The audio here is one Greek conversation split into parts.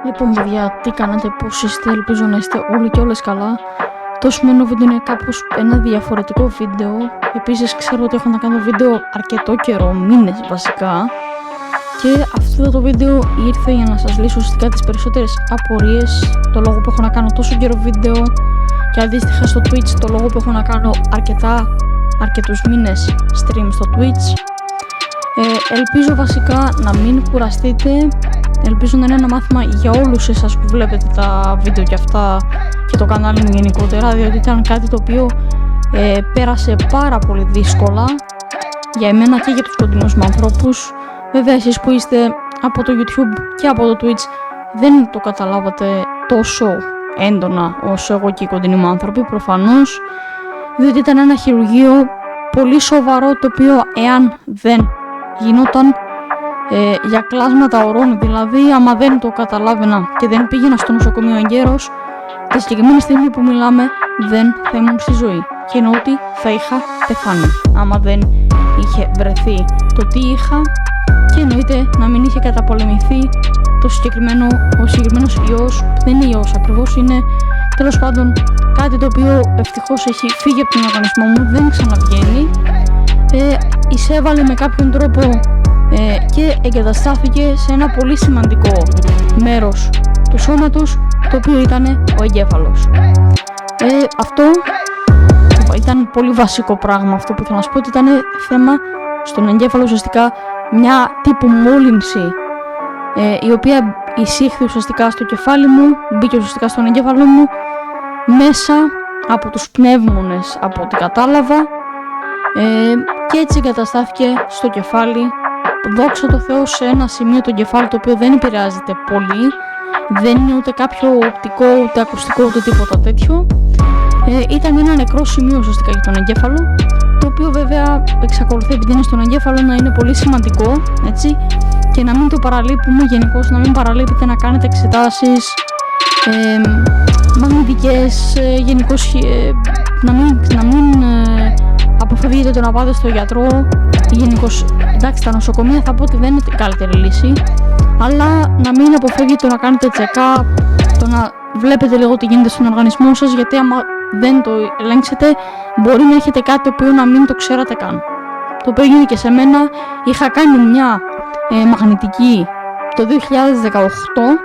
Λοιπόν, παιδιά, τι κάνετε, πώς είστε, ελπίζω να είστε όλοι και όλες καλά. Το σημερινό βίντεο είναι κάπως ένα διαφορετικό βίντεο. Επίσης, ξέρω ότι έχω να κάνω βίντεο αρκετό καιρό, μήνες βασικά. Και αυτό το βίντεο ήρθε για να σας λύσω ουσιαστικά τις περισσότερες απορίες. Το λόγο που έχω να κάνω τόσο καιρό βίντεο και αντίστοιχα στο Twitch, το λόγο που έχω να κάνω αρκετούς μήνες stream στο Twitch. Ελπίζω βασικά να μην κουραστείτε. Ελπίζω να είναι ένα μάθημα για όλους εσάς που βλέπετε τα βίντεο και αυτά και το κανάλι μου γενικότερα, διότι ήταν κάτι το οποίο πέρασε πάρα πολύ δύσκολα για εμένα και για τους κοντινούς μου ανθρώπους. Βέβαια εσείς που είστε από το YouTube και από το Twitch δεν το καταλάβατε τόσο έντονα όσο εγώ και οι κοντινοί μου άνθρωποι προφανώς, διότι ήταν ένα χειρουργείο πολύ σοβαρό, το οποίο εάν δεν γινόταν για κλάσματα ορών, δηλαδή άμα δεν το καταλάβαινα και δεν πήγαινα στο νοσοκομείο εγκαίρος, τη συγκεκριμένη στιγμή που μιλάμε δεν θα ήμουν στη ζωή, και εννοώ ότι θα είχα πεθάνει άμα δεν είχε βρεθεί το τι είχα, και εννοείται να μην είχε καταπολεμηθεί ο συγκεκριμένος ιός. Δεν είναι ιός ακριβώς, είναι τέλος πάντων κάτι το οποίο ευτυχώς έχει φύγει από τον οργανισμό μου, δεν ξαναβγαίνει. Εισέβαλε με κάποιον τρόπο και εγκαταστάθηκε σε ένα πολύ σημαντικό μέρος του σώματος, το οποίο ήταν ο εγκέφαλος. Αυτό ήταν πολύ βασικό πράγμα. Αυτό που θέλω να σας πω, ότι ήταν θέμα στον εγκέφαλο, ουσιαστικά μια τύπου μόλυνση, η οποία εισήχθη ουσιαστικά στο κεφάλι μου, μπήκε ουσιαστικά στον εγκέφαλο μου μέσα από τους πνεύμονες, από ό,τι κατάλαβα, και έτσι εγκαταστάθηκε στο κεφάλι. Δόξα τω Θεώ, σε ένα σημείο το κεφάλι, το οποίο δεν επηρεάζεται πολύ, δεν είναι ούτε κάποιο οπτικό, ούτε ακουστικό, ούτε τίποτα τέτοιο. Ήταν ένα νεκρό σημείο ουσιαστικά για τον εγκέφαλο, το οποίο βέβαια εξακολουθεί, επειδή είναι στον εγκέφαλο, να είναι πολύ σημαντικό, έτσι, και να μην το παραλείπουμε γενικώς, να μην παραλείπετε να κάνετε εξετάσεις μαγνητικές, γενικώς να μην αποφεύγετε το να πάτε στο γιατρό. Γενικώς, εντάξει, τα νοσοκομεία θα πω ότι δεν είναι η καλύτερη λύση, αλλά να μην αποφεύγετε να κάνετε check-up, το να βλέπετε λίγο τι γίνεται στον οργανισμό σας, γιατί άμα δεν το ελέγξετε μπορεί να έχετε κάτι το οποίο να μην το ξέρατε καν. Το οποίο έγινε και σε μένα. Είχα κάνει μια μαγνητική το 2018,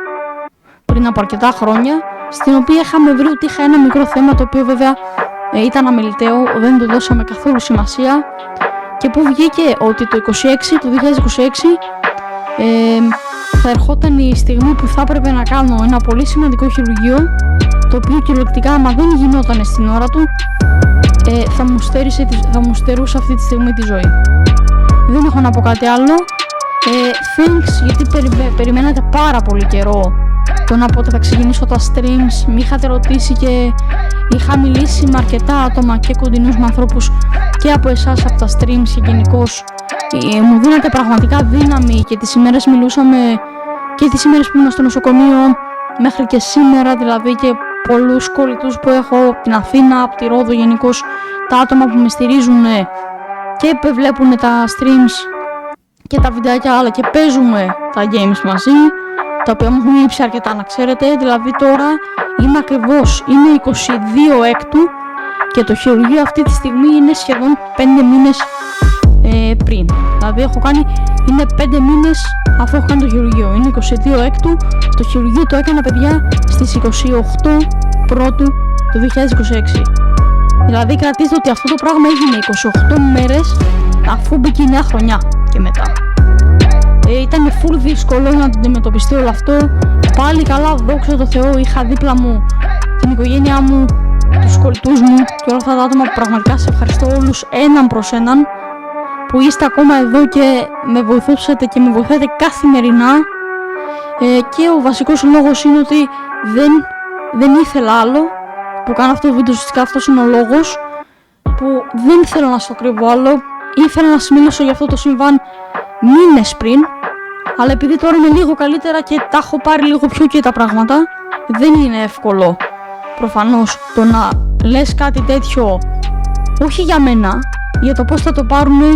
πριν από αρκετά χρόνια, στην οποία είχαμε βρει ότι είχα ένα μικρό θέμα, το οποίο βέβαια ήταν αμεληταίο, δεν το δώσαμε καθόλου σημασία, και που βγήκε ότι το 2026 θα ερχόταν η στιγμή που θα έπρεπε να κάνω ένα πολύ σημαντικό χειρουργείο, το οποίο κυριολεκτικά άμα δεν γινόταν στην ώρα του θα μου στερούσε αυτή τη στιγμή τη ζωή. Δεν έχω να πω κάτι άλλο. Thanks, γιατί περιμένατε πάρα πολύ καιρό το να πότε θα ξεκινήσω τα streams. Μη είχατε ρωτήσει και είχα μιλήσει με αρκετά άτομα και κοντινούς μου ανθρώπους και από εσάς από τα streams, και γενικώς μου δίνατε πραγματικά δύναμη, και τις ημέρες μιλούσαμε, και τις ημέρες που ήμουν στο νοσοκομείο μέχρι και σήμερα, δηλαδή, και πολλούς κολλητούς που έχω από την Αθήνα, από τη Ρόδο, γενικώς τα άτομα που με στηρίζουν και βλέπουν τα streams και τα βιντεάκια, αλλά και παίζουμε τα games μαζί, τα οποία μου έχουν λείψει αρκετά, να ξέρετε. Δηλαδή τώρα είναι 22 έκτου και το χειρουργείο αυτή τη στιγμή είναι σχεδόν 5 μήνες πριν. Δηλαδή είναι 5 μήνες αφού έχω κάνει το χειρουργείο. Είναι 22 έκτου, το χειρουργείο το έκανα, παιδιά, στις 28 Πρώτου του 2026. Δηλαδή κρατήστε ότι αυτό το πράγμα έγινε 28 μέρες αφού μπήκε η νέα χρονιά και μετά. Ήταν full δύσκολο να το αντιμετωπιστεί όλο αυτό. Πάλι καλά, δόξα τω Θεώ, είχα δίπλα μου την οικογένειά μου, τους κολλητούς μου και όλα αυτά τα άτομα που πραγματικά σε ευχαριστώ όλους έναν προς έναν, που είστε ακόμα εδώ και με βοηθούσατε και με βοηθάτε καθημερινά. Και ο βασικός λόγος είναι ότι δεν ήθελα άλλο που κάνω αυτό το βίντεο. Ουσιαστικά αυτός είναι ο λόγος που δεν θέλω να στο κρύβω άλλο. Ήθελα να σας μιλήσω για αυτό το συμβάν μήνες πριν, αλλά επειδή τώρα είμαι λίγο καλύτερα και τα έχω πάρει λίγο πιο και τα πράγματα, δεν είναι εύκολο προφανώς το να λες κάτι τέτοιο, όχι για μένα, για το πώς θα το πάρουνε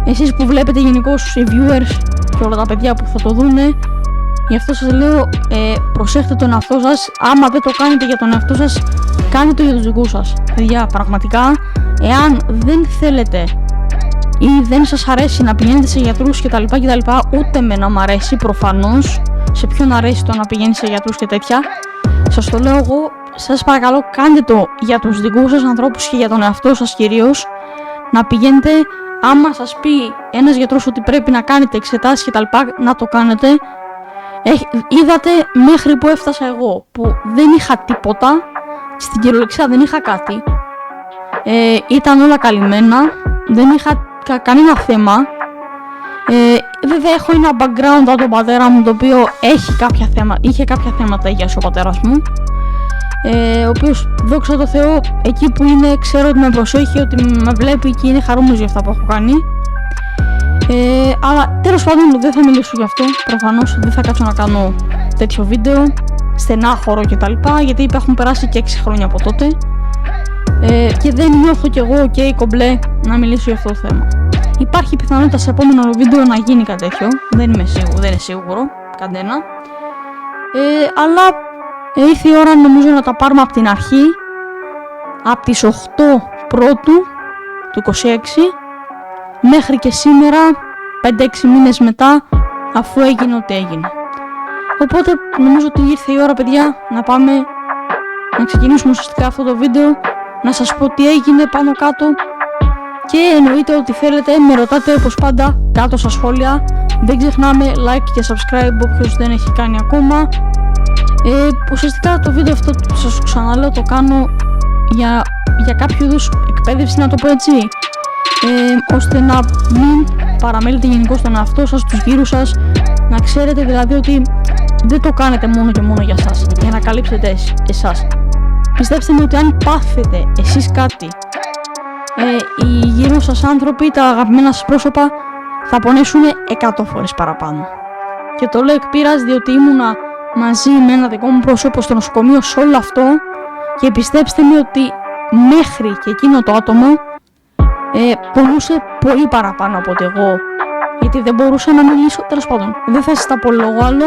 εσείς που βλέπετε, γενικώς οι viewers και όλα τα παιδιά που θα το δούνε. Γι' αυτό σας λέω, προσέχτε τον εαυτό σας. Άμα δεν το κάνετε για τον εαυτό σας, κάντε το για τους δικούς σας. Παιδιά, πραγματικά, εάν δεν θέλετε ή δεν σας αρέσει να πηγαίνετε σε γιατρούς κτλ, ούτε εμένα μου αρέσει προφανώς, σε ποιον αρέσει το να πηγαίνει σε γιατρούς και τέτοια, σας το λέω εγώ, σας παρακαλώ κάντε το για τους δικούς σας ανθρώπους και για τον εαυτό σας κυρίως, να πηγαίνετε, άμα σας πει ένας γιατρός ότι πρέπει να κάνετε εξετάσεις κτλ, να το κάνετε. Είδατε μέχρι που έφτασα εγώ, που δεν είχα τίποτα, στην κυριολεξία δεν είχα κάτι, ήταν όλα καλυμμένα, δεν είχα κανένα θέμα. Βέβαια έχω ένα background από τον πατέρα μου, το οποίο είχε κάποια θέματα υγείας ο πατέρας μου, ο οποίος, δόξα τω Θεώ, εκεί που είναι ξέρω ότι με προσέχει, ότι με βλέπει και είναι χαρούμενος για αυτά που έχω κάνει. Αλλά τέλος πάντων δεν θα μιλήσω γι' αυτό, προφανώς δεν θα κάτσω να κάνω τέτοιο βίντεο στενάχωρο κτλ, γιατί έχουν περάσει και 6 χρόνια από τότε, και δεν νιώθω κι εγώ κομπλέ να μιλήσω για αυτό το θέμα. Υπάρχει πιθανότητα σε επόμενο βίντεο να γίνει κάτι τέτοιο, δεν είναι σίγουρο κανένα, αλλά ήρθε η ώρα νομίζω να τα πάρουμε από την αρχή, από τις 8 Πρώτου του 26 μέχρι και σήμερα, 5-6 μήνες μετά, αφού έγινε ό,τι έγινε. Οπότε νομίζω ότι ήρθε η ώρα, παιδιά, να πάμε να ξεκινήσουμε ουσιαστικά αυτό το βίντεο, να σας πω τι έγινε πάνω κάτω, και εννοείται ότι θέλετε με ρωτάτε όπως πάντα κάτω στα σχόλια. Δεν ξεχνάμε like και subscribe όποιος δεν έχει κάνει ακόμα. Ουσιαστικά το βίντεο αυτό, σας ξαναλέω, το κάνω για κάποιο είδους εκπαίδευση, να το πω έτσι, ώστε να μην παραμέλετε γενικώς τον εαυτό σας, τους γύρους σας, να ξέρετε δηλαδή ότι δεν το κάνετε μόνο και μόνο για σας, για να καλύψετε εσάς. Πιστέψτε με ότι αν πάθετε εσείς κάτι, οι γύρω σας άνθρωποι, τα αγαπημένα σας πρόσωπα, θα πονέσουν 100 φορές παραπάνω. Και το λέω εκ πείρας, διότι ήμουνα μαζί με ένα δικό μου πρόσωπο στο νοσοκομείο σε όλο αυτό, και πιστέψτε με ότι μέχρι και εκείνο το άτομο πονούσε πολύ παραπάνω από ότι εγώ, γιατί δεν μπορούσα να μιλήσω. Τέλος πάντων, δεν θα σας τα πω λόγο άλλο.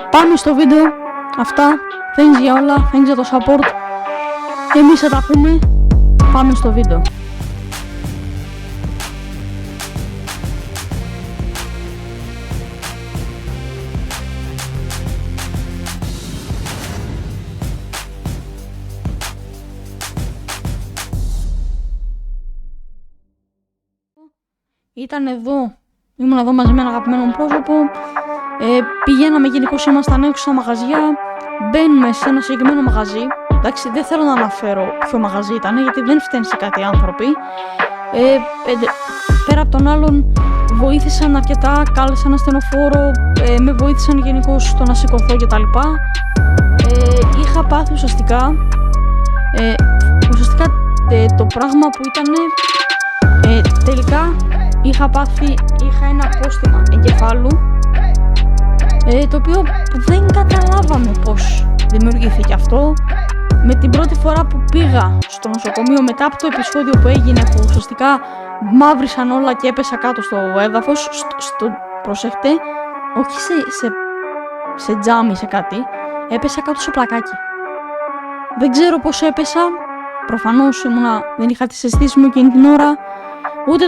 Πάμε στο βίντεο. Αυτά, thanks για όλα, thanks για το support. Εμείς θα τα πούμε. Πάμε στο βίντεο. Ήμουν εδώ μαζί με ένα αγαπημένο μου πρόσωπο, πηγαίναμε, γενικώς ήμασταν έξω στα μαγαζιά, μπαίνουμε σε ένα συγκεκριμένο μαγαζί. Εντάξει, δεν θέλω να αναφέρω ποιο μαγαζί ήταν, γιατί δεν φταίνουν σε κάτι άνθρωποι. Πέρα από τον άλλον, βοήθησαν αρκετά, κάλεσαν ασθενοφόρο, με βοήθησαν γενικώς στο να σηκωθώ κτλ. Είχα πάθει ουσιαστικά το πράγμα που ήταν, τελικά είχα ένα απόστημα εγκεφάλου, το οποίο δεν καταλάβαμε πώς δημιουργήθηκε αυτό. Με την πρώτη φορά που πήγα στο νοσοκομείο, μετά από το επεισόδιο που έγινε, που ουσιαστικά μαύρισαν όλα και έπεσα κάτω στο έδαφος, προσέχτε, όχι σε τζάμι, σε κάτι, έπεσα κάτω σε πλακάκι. Δεν ξέρω πώς έπεσα, προφανώς δεν είχα τις αισθήσεις μου εκείνη την ώρα, ούτε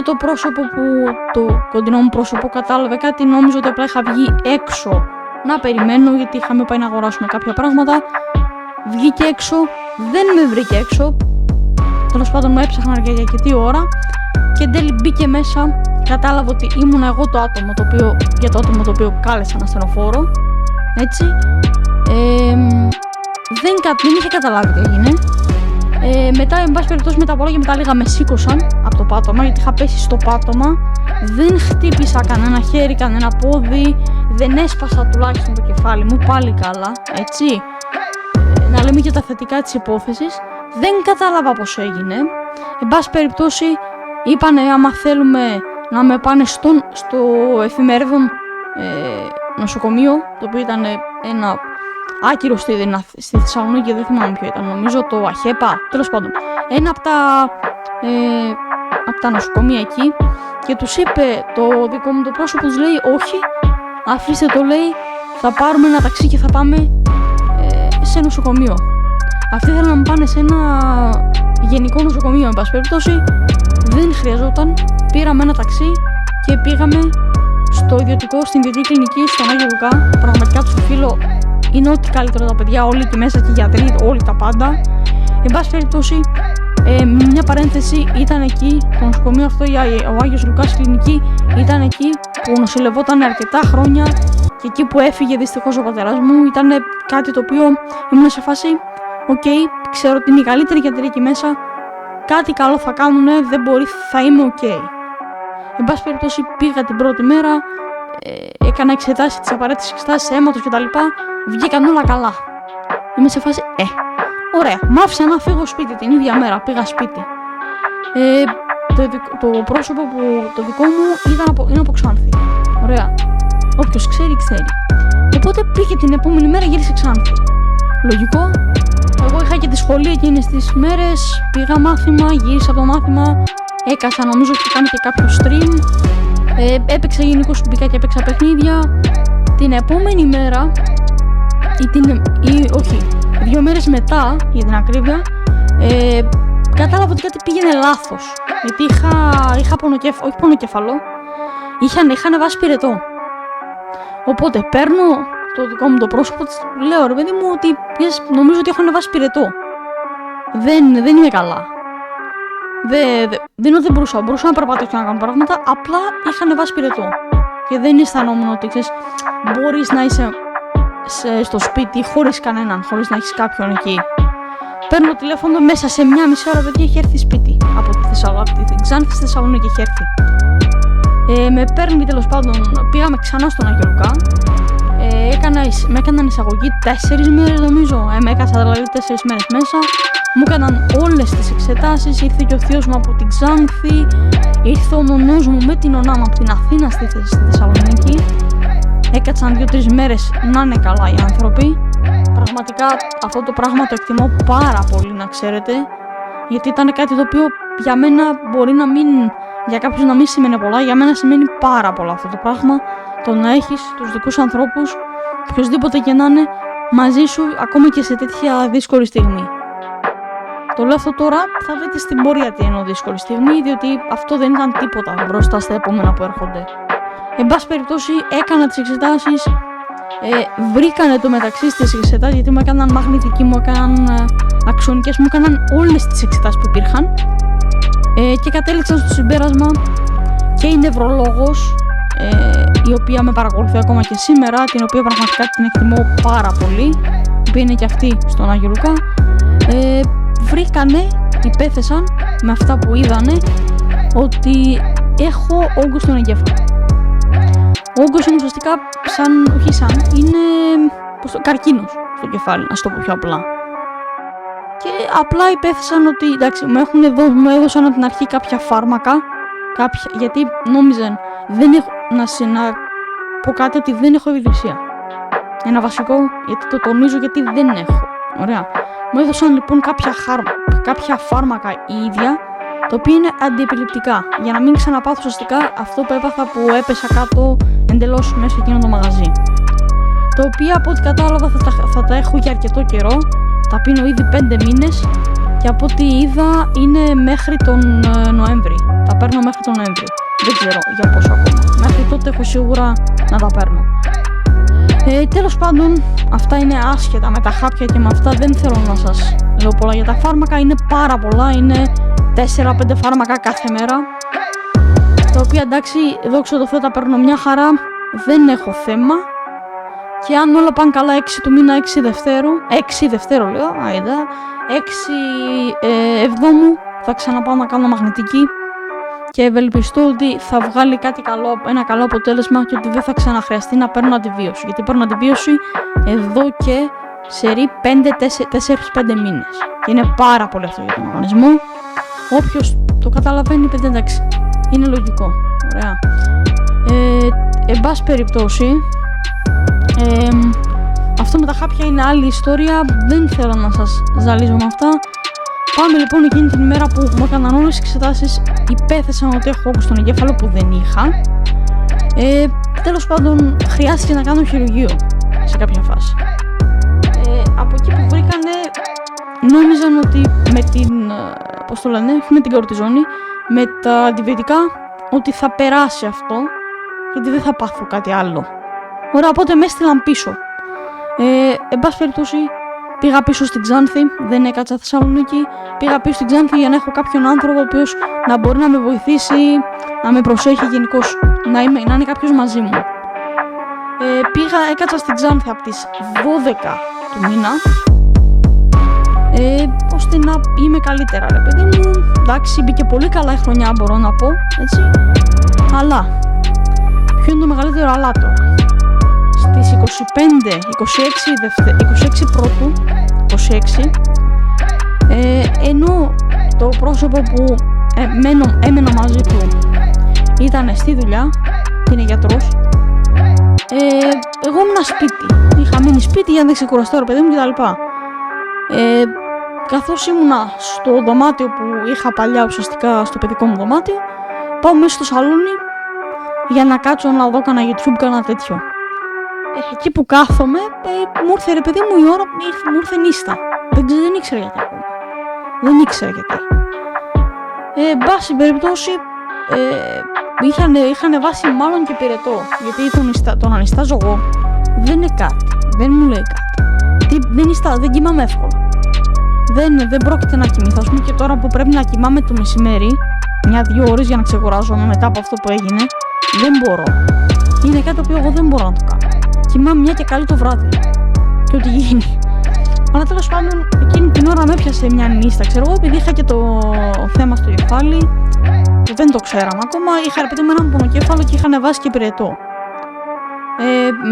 το κοντινό μου πρόσωπο κατάλαβε κάτι. Νόμιζα ότι απλά είχα βγει έξω να περιμένω, γιατί είχαμε πάει να αγοράσουμε κάποια πράγματα. Βγήκε έξω, δεν με βρήκε έξω. Τέλος πάντων, με έψαχναν για αρκετή ώρα και εν τέλει μπήκε μέσα. Κατάλαβα ότι ήμουν εγώ το άτομο το οποίο κάλεσα ένα ασθενοφόρο. Έτσι. Δεν είχε καταλάβει τι έγινε. Μετά, εν πάση περιπτώσει, μετά από όλα και μετά λίγα με σήκωσαν από το πάτωμα, γιατί είχα πέσει στο πάτωμα. Δεν χτύπησα κανένα χέρι, κανένα πόδι, δεν έσπασα τουλάχιστον το κεφάλι μου, πάλι καλά, έτσι. Να λέμε και τα θετικά της υπόθεσης. Δεν κατάλαβα πώς έγινε. Εν πάση περιπτώσει, είπανε άμα θέλουμε να με πάνε στο εφημερίδων νοσοκομείο, το οποίο ήταν ένα άκυρο στη Θεσσαλονίκη, δεν θυμάμαι ποιο ήταν, νομίζω το ΑΧΕΠΑ, τέλος πάντων. Ένα από τα νοσοκομεία εκεί, και τους είπε το δικό μου το πρόσωπο, τους λέει όχι, αφήστε το, λέει, θα πάρουμε ένα ταξί και θα πάμε σε νοσοκομείο. Αυτοί ήθελαν να μου πάνε σε ένα γενικό νοσοκομείο, εν πάση περιπτώσει. Δεν χρειαζόταν. Πήραμε ένα ταξί και πήγαμε στην ιδιωτική κλινική στον Άγιο Λουκά. Πραγματικά τους οφείλω, είναι ό,τι καλύτερο τα παιδιά, όλοι εκεί μέσα και οι γιατροί, όλοι τα πάντα. Εν πάση περιπτώσει, μια παρένθεση, ήταν εκεί το νοσοκομείο αυτό, ο Άγιος Λουκάς κλινική, ήταν εκεί που νοσηλευόταν αρκετά χρόνια και εκεί που έφυγε δυστυχώς ο πατέρας μου. Ήταν κάτι το οποίο ήμουν σε φάση, οκ, ξέρω ότι είναι οι καλύτεροι γιατροί εκεί μέσα, κάτι καλό θα κάνουνε, δεν μπορεί, θα είμαι οκ. Εν πάση περιπτώσει, πήγα την πρώτη μέρα, έκανα εξετάσεις, τις απαραίτητες εξετάσεις αίματος κτλ. Βγήκαν όλα καλά. Είμαι σε φάση, ωραία. Μ' άφησα να φύγω σπίτι την ίδια μέρα. Πήγα σπίτι. Το πρόσωπο που το δικό μου είναι από Ξάνθη. Ωραία. Όποιος ξέρει, ξέρει. Οπότε πήγε την επόμενη μέρα, γύρισε Ξάνθη. Λογικό. Εγώ είχα και τη σχολή εκείνες τις μέρες. Πήγα μάθημα, γύρισα από το μάθημα. Έκασα, νομίζω ότι κάνει και κάποιο stream. Έπαιξα γενικώς, μπήκα και έπαιξα παιχνίδια. Την επόμενη μέρα, όχι, 2 μέρες μετά, για την ακρίβεια, κατάλαβα ότι κάτι πήγαινε λάθος. Γιατί είχα πονοκέφαλο, είχαν βάσει πυρετό. Οπότε παίρνω το δικό μου το πρόσωπο, λέω ρε παιδί μου ότι νομίζω ότι έχω ανεβάσει πυρετό. Δεν είμαι καλά. Δεν μπορούσα να περπατήσω και να κάνω πράγματα, απλά είχα ανεβάσει πυρετό. Και δεν αισθανόμουν ότι μπορείς να είσαι στο σπίτι χωρίς κανέναν, χωρίς να έχεις κάποιον εκεί. Παίρνω τηλέφωνο μέσα σε 1,5 ώρα, παιδιά, έχει έρθει σπίτι από τη Ξάνθη στη Θεσσαλονίκη, έχει έρθει. Με παίρνει τέλος πάντων, πήγαμε ξανά στον Άγιο Λουκά. Με έκαναν εισαγωγή 4 μέρες νομίζω, με έκανα δηλαδή 4 μέρες μέσα. Μου έκαναν όλες τις εξετάσεις, ήρθε και ο θείος μου από την Ξάνθη, ήρθε ο νονός μου με την ονάμα από την Αθήνα στη Θεσσαλονίκη. Έκατσαν 2-3 μέρες να είναι καλά οι άνθρωποι. Πραγματικά αυτό το πράγμα το εκτιμώ πάρα πολύ, να ξέρετε, γιατί ήταν κάτι το οποίο για μένα μπορεί να μην, για κάποιους να μην σημαίνει πολλά, για μένα σημαίνει πάρα πολλά αυτό το πράγμα. Το να έχεις τους δικούς ανθρώπους, οποιοσδήποτε και να είναι, μαζί σου ακόμη και σε τέτοια δύσκολη στιγμή. Το λέω αυτό τώρα, θα δείτε στην πορεία τι εννοώ δύσκολη στιγμή, διότι αυτό δεν ήταν τίποτα μπροστά στα επόμενα που έρχονται. Εν πάση περιπτώσει, έκανα τις εξετάσεις, βρήκανε το μεταξύ στις εξετάσεις, γιατί μου έκαναν μαγνητική, μου έκαναν αξονικές, μου έκαναν όλες τις εξετάσεις που υπήρχαν, και κατέληξαν στο συμπέρασμα και η νευρολόγος, η οποία με παρακολουθεί ακόμα και σήμερα, την οποία πραγματικά την εκτιμώ πάρα πολύ, η οποία είναι και αυτή στον Άγιο Λουκά, βρήκανε, υπέθεσαν με αυτά που είδανε ότι έχω όγκο στον εγκέφαλο. Ο όγκος είναι ουσιαστικά είναι καρκίνος στο κεφάλι, να το πω πιο απλά. Και απλά υπέθεσαν ότι εντάξει, μου έδωσαν από την αρχή κάποια φάρμακα, γιατί νόμιζαν, να πω κάτι, ότι δεν έχω επιληψία. Ένα βασικό, γιατί το τονίζω, γιατί δεν έχω. Ωραία. Μου έδωσαν λοιπόν κάποια φάρμακα η ίδια, τα οποία είναι αντιεπιληπτικά, για να μην ξαναπάθω ουσιαστικά αυτό που έπαθα, που έπεσα κάτω εντελώς μέσα σε εκείνο το μαγαζί. Τα οποία από ό,τι κατάλαβα θα τα έχω για αρκετό καιρό, τα πίνω ήδη 5 μήνες και από ό,τι είδα είναι μέχρι τον Νοέμβρη. Τα παίρνω μέχρι τον Νοέμβρη. Δεν ξέρω για πόσο ακόμα. Μέχρι τότε έχω σίγουρα να τα παίρνω. Τέλος πάντων, αυτά είναι άσχετα με τα χάπια και με αυτά, δεν θέλω να σας λέω πολλά για τα φάρμακα, είναι πάρα πολλά, είναι 4-5 φάρμακα κάθε μέρα, τα οποία εντάξει, δόξα τω Θεώ, τα παίρνω μια χαρά, δεν έχω θέμα, και αν όλα πάνε καλά 6 του μήνα, 6 Δευτέρου λέω, 6 Εβδόμου θα ξαναπάω να κάνω μαγνητική και ευελπιστώ ότι θα βγάλει ένα καλό αποτέλεσμα και ότι δεν θα ξαναχρειαστεί να παίρνω αντιβίωση, γιατί παίρνω αντιβίωση εδώ και σερί 4-5 μήνες και είναι πάρα πολύ αυτό για τον οργανισμό. Όποιος το καταλαβαίνει, παιδί, εντάξει, είναι λογικό. Ωραία. Εν πάση περιπτώσει, αυτό με τα χάπια είναι άλλη ιστορία, δεν θέλω να σας ζαλίζω με αυτά. Πάμε λοιπόν εκείνη την ημέρα που μου έκαναν όλες τις εξετάσεις, υπέθεσαν ότι έχω όγκο στον εγκέφαλο που δεν είχα. Τέλος πάντων, χρειάστηκε να κάνω χειρουργείο. σε κάποια φάση. Από εκεί που βρήκανε, νόμιζαν ότι με την, πώς το λένε, με την κορτιζόνη, με τα αντιβιωτικά, ότι θα περάσει αυτό και ότι δεν θα πάθω κάτι άλλο. Ωραία, οπότε με έστειλαν πίσω. Εν πάση περιπτώσει, πήγα πίσω στην Ξάνθη, δεν έκατσα Θεσσαλονίκη. Πήγα πίσω στην Ξάνθη για να έχω κάποιον άνθρωπο ο οποίος να μπορεί να με βοηθήσει, να με προσέχει γενικώς, να είναι κάποιος μαζί μου. Έκατσα στην Ξάνθη από τις 12 του μήνα, ώστε να είμαι καλύτερα, ρε παιδί μου. Εντάξει, μπήκε πολύ καλά η χρονιά, μπορώ να πω, έτσι. Αλλά, ποιο είναι το μεγαλύτερο αλλά τώρα? Στις 26 Πρώτου, 26, ενώ το πρόσωπο που έμενα μαζί του ήταν στη δουλειά, είναι γιατρός, εγώ ήμουν σπίτι. Είχα μείνει σπίτι για να δεν ξεκουραστώ, ρε παιδί μου, κτλ. Καθώς ήμουνα στο δωμάτιο που είχα παλιά, ουσιαστικά στο παιδικό μου δωμάτιο, πάω μέσα στο σαλόνι για να κάτσω να δω κανένα YouTube, κανένα τέτοιο. Εκεί που κάθομαι, μου ήρθε, ρε παιδί μου, η ώρα, μου ήρθε νύστα. Δεν ήξερα γιατί ακόμα. Δεν ήξερα γιατί. Εν πάση περιπτώσει, είχαν βάσει μάλλον και πυρετό. Γιατί τον ανιστάζω εγώ δεν είναι κάτι. Δεν μου λέει κάτι. Δεν κοιμάμαι εύκολα. Δεν πρόκειται να κοιμηθώ. Ας πούμε και τώρα που πρέπει να κοιμάμαι το μεσημέρι, 1-2 ώρες για να ξεκουράζομαι μετά από αυτό που έγινε, δεν μπορώ. Είναι κάτι το οποίο εγώ δεν μπορώ να το κάνω. Κοιμάμαι μια και καλή το βράδυ. Και ό,τι γίνει. Αλλά τέλος πάντων, εκείνη την ώρα με έπιασε μια νύστα, ξέρω εγώ, επειδή είχα και το θέμα στο κεφάλι. Δεν το ξέραμε ακόμα. Είχα, ρε παιδί μου, έναν πονοκέφαλο και είχα βάσει και πυρετό.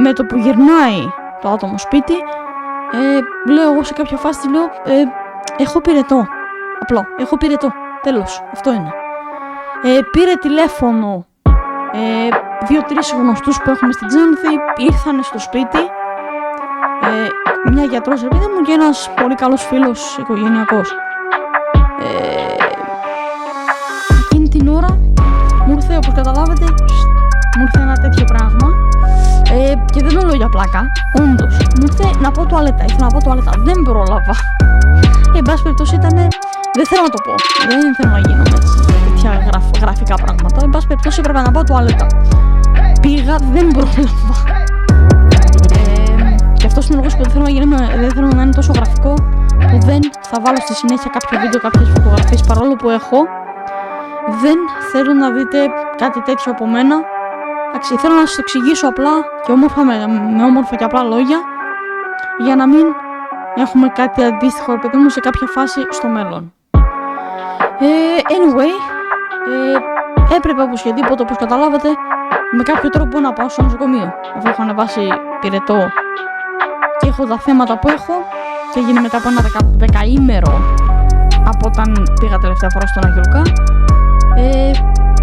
Με το που γυρνάει το άτομο σπίτι, λέω εγώ σε κάποια φάση, λέω, έχω πυρετό. Απλό, έχω πυρετό. Τέλος, αυτό είναι. Πήρε τηλέφωνο 2-3 γνωστούς που έχουμε στην Ξάνθη, ήρθανε στο σπίτι, μια γιατρός, ρε παιδί μου, και ένας πολύ καλός φίλος οικογενειακός. Εκείνη την ώρα μου ήρθε, όπως καταλάβετε, μου ήρθε ένα τέτοιο πράγμα, και δεν το λέω για πλάκα, όντως, μου ήρθε να πω τουαλέτα, ήθελα να πω τουαλέτα, δεν πρόλαβα. Εν πάση περιπτώσει δεν θέλω να το πω, δεν θέλω να γίνω με τέτοια γραφικά πράγματα. Εν πάση περιπτώσει έπρεπε να πάω τουαλέτα. Πήγα, δεν πρόλαβα. Και αυτός είναι ο λόγος που δεν θέλω να είναι τόσο γραφικό, που δεν θα βάλω στη συνέχεια κάποιο βίντεο, κάποιες φωτογραφίες, παρόλο που έχω. Δεν θέλω να δείτε κάτι τέτοιο από μένα. Εντάξει, θέλω να σας το εξηγήσω απλά και όμορφα, με όμορφα και απλά λόγια, για να μην έχουμε κάτι αντίστοιχο, παιδί μου, σε κάποια φάση στο μέλλον. Anyway, έπρεπε οπωσδήποτε, όπως καταλάβατε, με κάποιο τρόπο να πάω στο νοσοκομείο, αφού έχω ανεβάσει πυρετό και έχω τα θέματα που έχω, και έγινε μετά από ένα 10ημερο από όταν πήγα τελευταία φορά στον Άγιο Λουκά.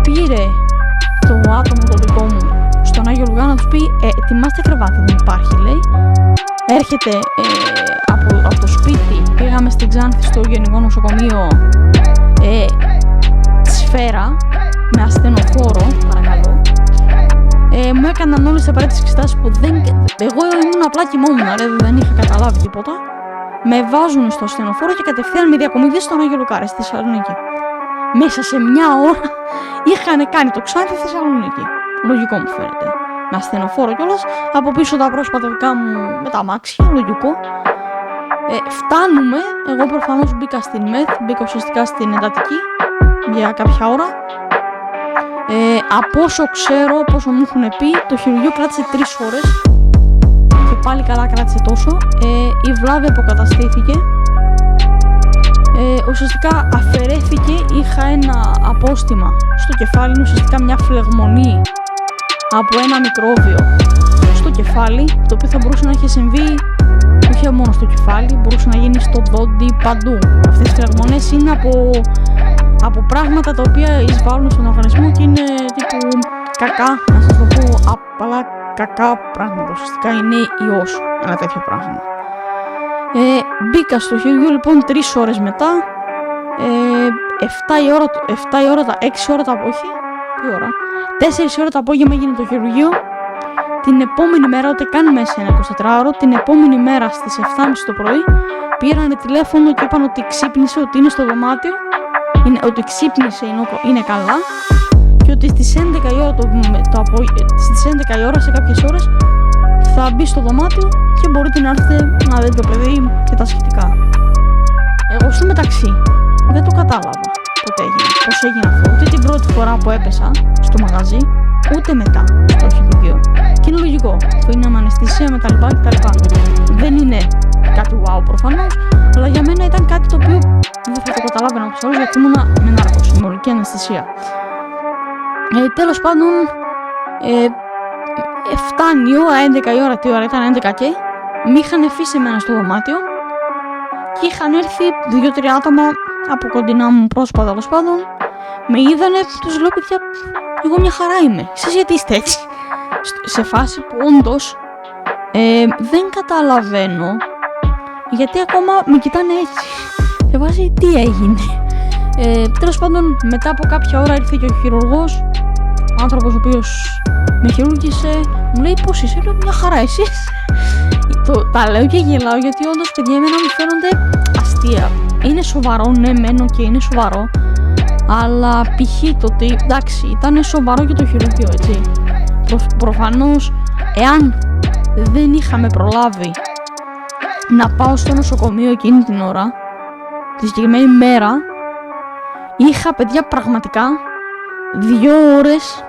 Πήρε το άτομο το δικό μου στον Άγιο Λουκά να τους πει, ετοιμάστε κρεβάτι, δεν υπάρχει, λέει. Έρχεται από το σπίτι, πήγαμε στην Ξάνθη στο Γενικό Νοσοκομείο, Σφαίρα, με ασθενοφόρο, παρακαλώ. Μου έκαναν όλες τις απαραίτητες εξετάσεις που εγώ ήμουν απλά κοιμόμουν, δεν είχα καταλάβει τίποτα. Με βάζουν στο ασθενοφόρο και κατευθείαν με διακομιδή στον Άγιο Λουκά, στη Θεσσαλονίκη. Μέσα σε μια ώρα είχαν κάνει το Ξάνθη Θεσσαλονίκη. Λογικό μου φαίνεται. Με ασθενοφόρο κιόλας, από πίσω τα πρόσωπα δικά μου με τα αμάξια, λογικό. Φτάνουμε, εγώ προφανώς μπήκα στην ΜΕΘ, μπήκα ουσιαστικά στην εντατική για κάποια ώρα. Από όσο ξέρω, από όσο μου έχουν πει, το χειρουργείο κράτησε 3 ώρες και πάλι καλά κράτησε τόσο. Η βλάβη αποκαταστήθηκε. Ουσιαστικά αφαιρέθηκε, είχα ένα απόστημα στο κεφάλι μου, ουσιαστικά μια φλεγμονή από ένα μικρόβιο στο κεφάλι, το οποίο θα μπορούσε να έχει συμβεί όχι μόνο στο κεφάλι, μπορούσε να γίνει στο δόντι, παντού. Αυτές οι φλεγμονές είναι από πράγματα τα οποία εισβάλλουν στον οργανισμό και είναι τύπου κακά, να σας το πω απλά, κακά πράγματα. Ουσιαστικά είναι ιός ένα τέτοιο πράγμα. Μπήκα στο χειρουργείο λοιπόν 3 ώρες μετά, 4 ώρα το απόγευμα έγινε το χειρουργείο. την επόμενη μέρα, ούτε καν μέσα ένα 24ωρο, την επόμενη μέρα στις 7.30 το πρωί πήρανε τηλέφωνο και είπαν ότι ξύπνησε, ότι είναι στο δωμάτιο, ότι ξύπνησε, είναι καλά και ότι στις 11 η ώρα, στις 11 η ώρα σε κάποιες ώρες θα μπει στο δωμάτιο και μπορείτε να έρθετε να δείτε το παιδί και τα σχετικά. Εγώ στο μεταξύ δεν το κατάλαβα ποτέ έγινε, πώς έγινε αυτό, ούτε την πρώτη φορά που έπεσα στο μαγαζί, ούτε μετά στο χειρουργείο. Και είναι λογικό, που είναι αναισθησία με τα λοιπά και τα λοιπά. Δεν είναι κάτι wow προφανώς, αλλά για μένα ήταν κάτι το οποίο δεν θα το καταλάβαινα από τους άλλους, γιατί ήμουνα με νάρκωση, με ολική αναισθησία. Τέλος πάντων, φτάνει η ώρα, 11 η ώρα, τι ώρα ήταν, 11 και μη είχαν αφήσει εμένα στο δωμάτιο και είχαν έρθει 2-3 άτομα από κοντινά μου πρόσωπα, τέλος πάντων, με είδανε, τους λέω παιδιά, εγώ μια χαρά είμαι, εσείς γιατί είστε έτσι? Σε φάση που όντως δεν καταλαβαίνω γιατί ακόμα με κοιτάνε έτσι. Σε φάση τι έγινε. Τέλος πάντων, μετά από κάποια ώρα ήρθε και ο χειρουργός, ο άνθρωπος ο οποίος με χειρούργησε, μου λέει πώς είσαι, λέω μια χαρά, εσείς? Τα λέω και γελάω γιατί όντως παιδιά εμένα μου φαίνονται αστεία. Είναι σοβαρό, ναι μένω και είναι σοβαρό, αλλά π.χ. το ότι εντάξει ήταν σοβαρό και το χειρουργείο, έτσι. Προφανώς εάν δεν είχαμε προλάβει να πάω στο νοσοκομείο εκείνη την ώρα, τη συγκεκριμένη μέρα, είχα παιδιά πραγματικά 2 ώρες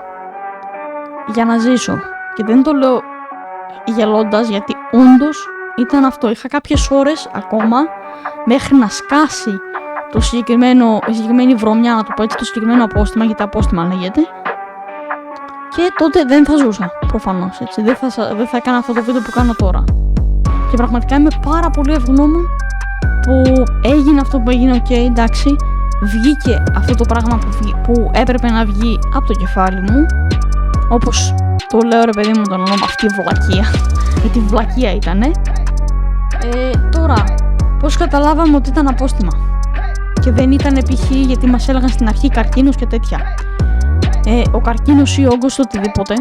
για να ζήσω. Και δεν το λέω γελώντας, γιατί όντως ήταν αυτό. Είχα κάποιες ώρες ακόμα μέχρι να σκάσει η συγκεκριμένη βρωμιά, να το πω έτσι, το συγκεκριμένο απόστημα, γιατί απόστημα λέγεται. Και τότε δεν θα ζούσα, προφανώς, έτσι. Δεν θα έκανα αυτό το βίντεο που κάνω τώρα. Και πραγματικά είμαι πάρα πολύ ευγνώμων που έγινε αυτό που έγινε, εντάξει. Βγήκε αυτό το πράγμα που έπρεπε να βγει από το κεφάλι μου. Όπως το λέω ρε παιδί μου τον όνομα, αυτή η βλακεία. Γιατί βλακεία ήτανε. Τώρα, πώς καταλάβαμε ότι ήταν απόστημα και δεν ήταν π.χ. γιατί μας έλεγαν στην αρχή καρκίνος και τέτοια. Ο καρκίνος ή ο όγκος ή οτιδήποτε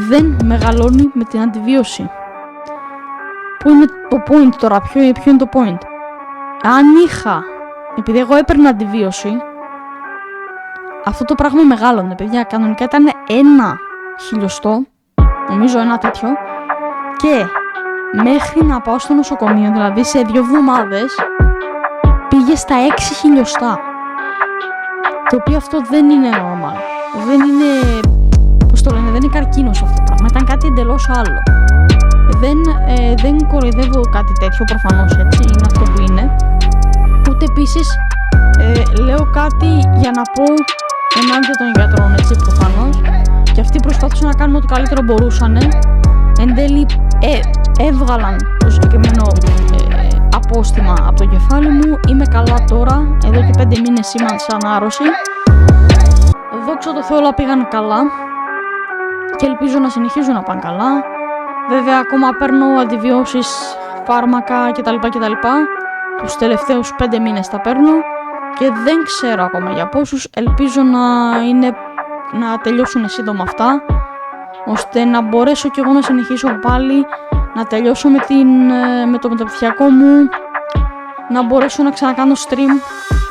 δεν μεγαλώνει με την αντιβίωση. Πού είναι το point τώρα, ποιο είναι το point? Αν είχα, επειδή εγώ έπαιρνα αντιβίωση, αυτό το πράγμα μεγάλωνε παιδιά, κανονικά ήταν 1 χιλιοστό, νομίζω ένα τέτοιο, και μέχρι να πάω στο νοσοκομείο, δηλαδή σε 2 εβδομάδες, πήγε στα 6 χιλιοστά. Το οποίο αυτό δεν είναι normal. Δεν είναι, πώς το λένε, δεν είναι καρκίνος αυτό το πράγμα, ήταν κάτι εντελώς άλλο. Δεν κοροϊδεύω κάτι τέτοιο, προφανώς έτσι, είναι αυτό που είναι. Ούτε επίσης λέω κάτι για να πω ενάντια των γιατρών, έτσι, προφανώς. Και αυτοί προσπάθησαν να κάνουν ό,τι καλύτερο μπορούσαν. Εν τέλει έβγαλαν το συγκεκριμένο απόστημα από το κεφάλι μου. Είμαι καλά τώρα, εδώ και 5 μήνες είμαι σαν άρρωση. Δόξα τω Θεώ όλα πήγαν καλά και ελπίζω να συνεχίζουν να πάνε καλά. Βέβαια ακόμα παίρνω αντιβιώσεις, φάρμακα κτλ. Τους τελευταίους 5 μήνες τα παίρνω και δεν ξέρω ακόμα για πόσους. Ελπίζω να τελειώσουν σύντομα αυτά, ώστε να μπορέσω κι εγώ να συνεχίσω πάλι, να τελειώσω με το μεταπτυχιακό μου, να μπορέσω να ξανακάνω stream.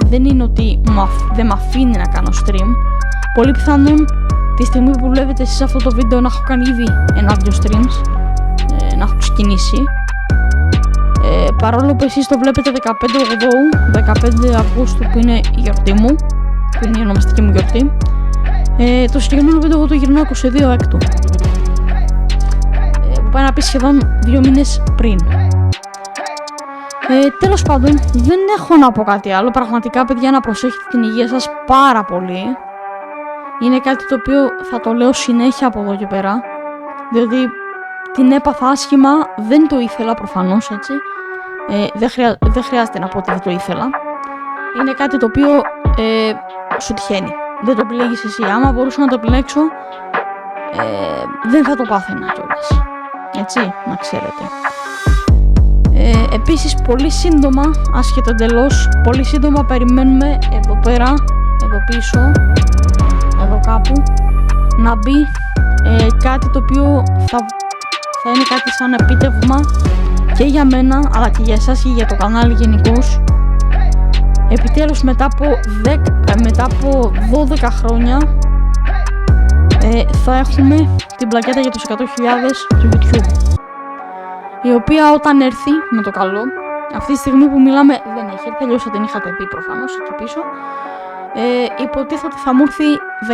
Δεν είναι ότι δεν με αφήνει να κάνω stream. Πολύ πιθανόν τη στιγμή που βλέπετε εσείς αυτό το βίντεο να έχω κάνει ήδη 1-2 streams, να έχω ξεκινήσει. Παρόλο που εσείς το βλέπετε 15 Αυγούστου που είναι η γιορτή μου, που είναι η ονομαστική μου γιορτή, το συγκεκριμένο βίντεο εγώ το γυρνάω 22 Έκτου, που πάει να πει σχεδόν 2 μήνες πριν. Τέλος πάντων, δεν έχω να πω κάτι άλλο. Πραγματικά παιδιά, να προσέχετε την υγεία σας πάρα πολύ. Είναι κάτι το οποίο θα το λέω συνέχεια από εδώ και πέρα, διότι την έπαθα άσχημα, δεν το ήθελα προφανώς, έτσι. Δεν χρειάζεται να πω ότι δεν το ήθελα. Είναι κάτι το οποίο σου τυχαίνει. Δεν το επιλέγεις εσύ. Άμα μπορούσα να το επιλέξω, δεν θα το πάθαινα κιόλας. Έτσι, να ξέρετε. Επίσης, πολύ σύντομα, άσχετο εντελώς, πολύ σύντομα περιμένουμε εδώ πέρα, εδώ πίσω, εδώ κάπου, να μπει κάτι το οποίο θα είναι κάτι σαν επίτευγμα και για μένα αλλά και για εσάς και για το κανάλι γενικώς. Επιτέλους μετά από 12 χρόνια θα έχουμε την πλακέτα για τους 100.000 του YouTube, η οποία όταν έρθει με το καλό, αυτή τη στιγμή που μιλάμε δεν έχει έρθει, αλλιώς θα την είχατε δει προφανώς εκεί πίσω. Υποτίθεται θα μου έρθει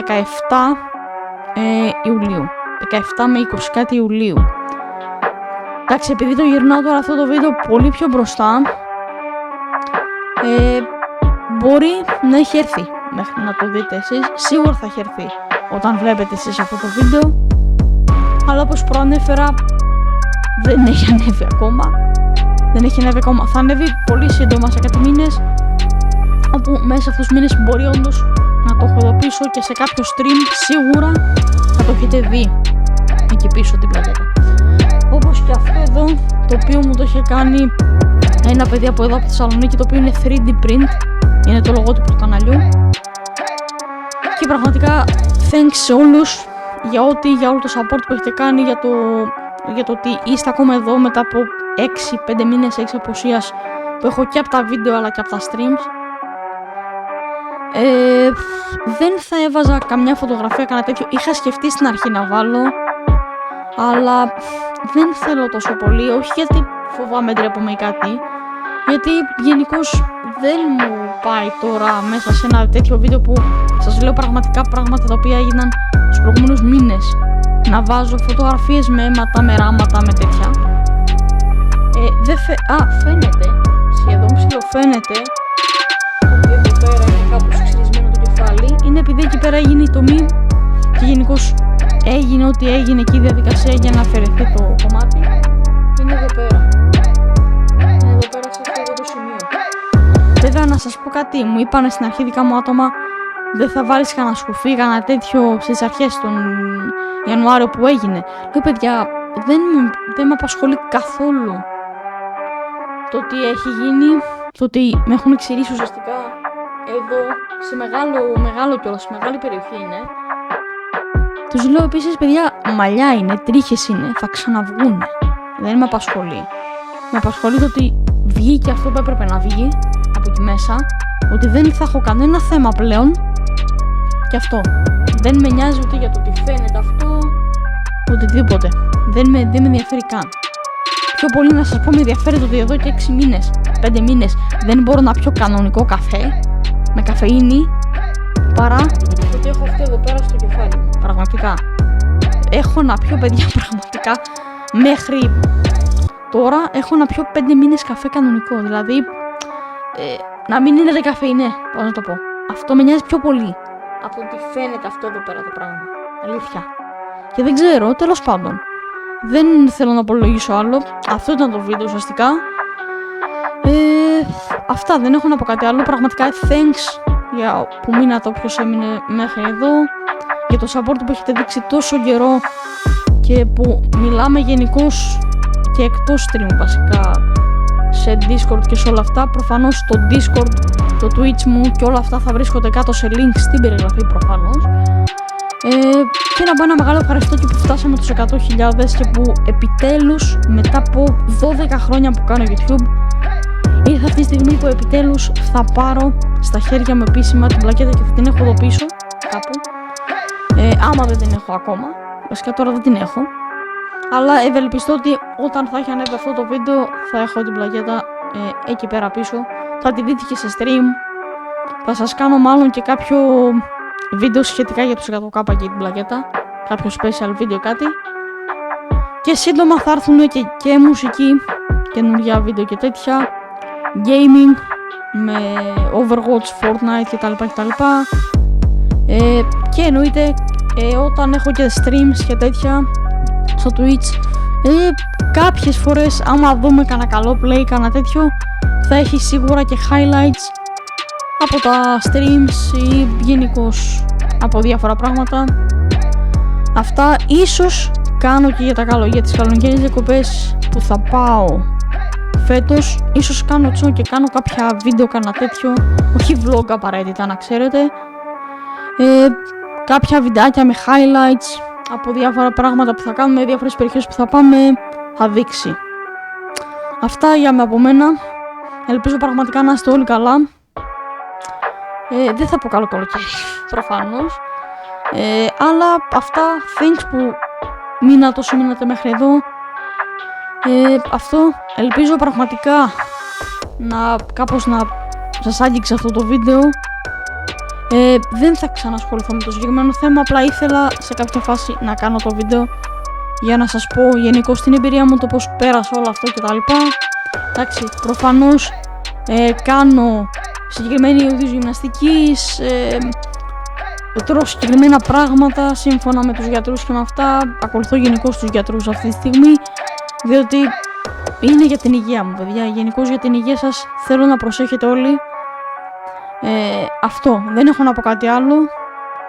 17 Ιουλίου, 17 με 20 κάτι Ιουλίου. Εντάξει, επειδή το γυρνάω τώρα αυτό το βίντεο πολύ πιο μπροστά, μπορεί να έχει έρθει μέχρι να το δείτε εσείς. Σίγουρα θα έχει έρθει όταν βλέπετε εσείς αυτό το βίντεο, αλλά όπως προανέφερα δεν έχει ανέβει ακόμα. Θα ανέβει πολύ σύντομα σε κάτι μήνες, όπου μέσα σε αυτούς τους μήνες μπορεί όντως να το έχω εδώ πίσω και σε κάποιο stream σίγουρα θα το έχετε δει εκεί πίσω την πλακέτα. Όπως και αυτό εδώ, το οποίο μου το είχε κάνει ένα παιδί από εδώ από τη Θεσσαλονίκη, το οποίο είναι 3D print, είναι το λογότυπο του καναλιού. Και πραγματικά thanks σε όλους για όλο το support που έχετε κάνει, για το ότι είστε ακόμα εδώ μετά από 6-5 μήνες 6 απουσίας που έχω και από τα βίντεο αλλά και από τα streams. Δεν θα έβαζα καμιά φωτογραφία, κανένα τέτοιο. Είχα σκεφτεί στην αρχή να βάλω, αλλά δεν θέλω τόσο πολύ, όχι γιατί φοβάμαι ντρέπομαι ή κάτι, γιατί γενικώς δεν μου πάει τώρα μέσα σε ένα τέτοιο βίντεο που σας λέω πραγματικά πράγματα τα οποία έγιναν τους προηγούμενους μήνες, να βάζω φωτογραφίες με αίματα, με ράματα, με τέτοια. Φαίνεται, σχεδόν ψιλοφαίνεται ότι εδώ πέρα είναι κάπως ξυρισμένο το κεφάλι. Είναι επειδή εκεί πέρα έγινε η τομή και γενικώς έγινε ό,τι έγινε και η διαδικασία για να αφαιρεθεί το κομμάτι. Είναι εδώ πέρα. Είναι εδώ πέρα σε αυτό το σημείο. Βέβαια να σας πω κάτι, μου είπανε στην αρχή δικά μου άτομα, δεν θα βάλεις κανένα σκουφί, κανένα τέτοιο στις αρχές τον Ιανουάριο που έγινε. Λέω παιδιά, δεν με απασχολεί καθόλου το τι έχει γίνει, το ότι με έχουν εξηρήσει ουσιαστικά εδώ, σε μεγάλο κιόλας, σε μεγάλη περιοχή είναι. Τους λέω επίσης παιδιά, μαλλιά είναι, τρίχες είναι, θα ξαναβγούνε. Δεν με απασχολεί. Με απασχολεί το ότι βγήκε αυτό που έπρεπε να βγει από εκεί μέσα, ότι δεν θα έχω κανένα θέμα πλέον και αυτό. Δεν με νοιάζει ούτε για το τι φαίνεται αυτό, οτιδήποτε. Δεν με ενδιαφέρει καν. Πιο πολύ να σας πω, με ενδιαφέρει το ότι εδώ και 6 μήνες, 5 μήνες δεν μπορώ να πιω κανονικό καφέ με καφεΐνη, παρά το ότι έχω αυτό εδώ πέρα στο κεφάλι μου. Πραγματικά. Έχω να πιω παιδιά πραγματικά μέχρι τώρα έχω να πιω 5 μήνες καφέ κανονικό. Δηλαδή να μην είναι καφεϊνέ, πώς να το πω. Αυτό με νοιάζει πιο πολύ από το ότι φαίνεται αυτό εδώ πέρα το πράγμα. Αλήθεια. Και δεν ξέρω, τέλος πάντων. Δεν θέλω να απολογήσω άλλο. Αυτό ήταν το βίντεο ουσιαστικά. Αυτά, δεν έχω να πω κάτι άλλο. Πραγματικά thanks για που μείνατε, όποιος έμεινε μέχρι εδώ, για το support που έχετε δείξει τόσο καιρό και που μιλάμε γενικώς και εκτός stream βασικά, σε Discord και σε όλα αυτά. Προφανώς το Discord, το Twitch μου και όλα αυτά θα βρίσκονται κάτω σε link στην περιγραφή προφανώς. Και να πω ένα μεγάλο ευχαριστώ και που φτάσαμε τους 100.000 και που επιτέλους μετά από 12 χρόνια που κάνω YouTube ήρθε αυτή τη στιγμή που επιτέλους θα πάρω στα χέρια μου επίσημα την πλακέτα και θα την έχω εδώ πίσω κάπου. Άμα δεν την έχω ακόμα, βασικά τώρα δεν την έχω, αλλά ευελπιστώ ότι όταν θα έχει ανέβει αυτό το βίντεο θα έχω την πλακέτα εκεί πέρα πίσω. Θα τη δείτε και σε stream, θα σας κάνω μάλλον και κάποιο βίντεο σχετικά για τους 100k και την πλακέτα, κάποιο special βίντεο κάτι. Και σύντομα θα έρθουν και μουσική, καινούργια βίντεο και τέτοια, gaming με Overwatch, Fortnite κτλ. Και εννοείται όταν έχω και streams και τέτοια στο Twitch, κάποιες φορές άμα δούμε κανένα καλό play, κανένα τέτοιο, θα έχει σίγουρα και highlights από τα streams ή γενικώς από διάφορα πράγματα. Αυτά ίσως κάνω και για τις καλοκαιρινές διακοπές που θα πάω φέτος. Ίσως κάνω έτσι και κάνω κάποια βίντεο, κανένα τέτοιο, όχι vlog απαραίτητα να ξέρετε, κάποια βιντεάκια με highlights από διάφορα πράγματα που θα κάνουμε, διάφορες περιοχές που θα πάμε, θα δείξει. Αυτά για από μένα. Ελπίζω πραγματικά να είστε όλοι καλά. Δεν θα πω καλό καλοκαίρι, προφανώς. Αλλά αυτά, thanks που μείνατε μέχρι εδώ. Αυτό, ελπίζω πραγματικά κάπως να σας άγγιξε αυτό το βίντεο. Δεν θα ξανασχοληθώ με το συγκεκριμένο θέμα, απλά ήθελα σε κάποια φάση να κάνω το βίντεο για να σας πω γενικώς την εμπειρία μου, το πώς πέρασα όλο αυτό κτλ. Εντάξει, προφανώς κάνω συγκεκριμένη είδους γυμναστικής, τρώω συγκεκριμένα πράγματα σύμφωνα με τους γιατρούς και με αυτά. Ακολουθώ γενικώς τους γιατρούς αυτή τη στιγμή, διότι είναι για την υγεία μου, παιδιά. Γενικώς για την υγεία σας θέλω να προσέχετε όλοι. Αυτό, δεν έχω να πω κάτι άλλο.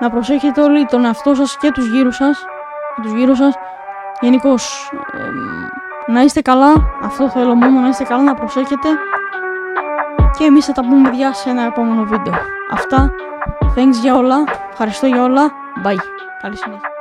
Να προσέχετε όλοι τον εαυτό σας και τους γύρω σας. Γενικώς να είστε καλά, αυτό θέλω μόνο, να είστε καλά, να προσέχετε. Και εμείς θα τα πούμε, παιδιά, σε ένα επόμενο βίντεο. Αυτά, thanks για όλα, ευχαριστώ για όλα, bye, καλή συνέχεια.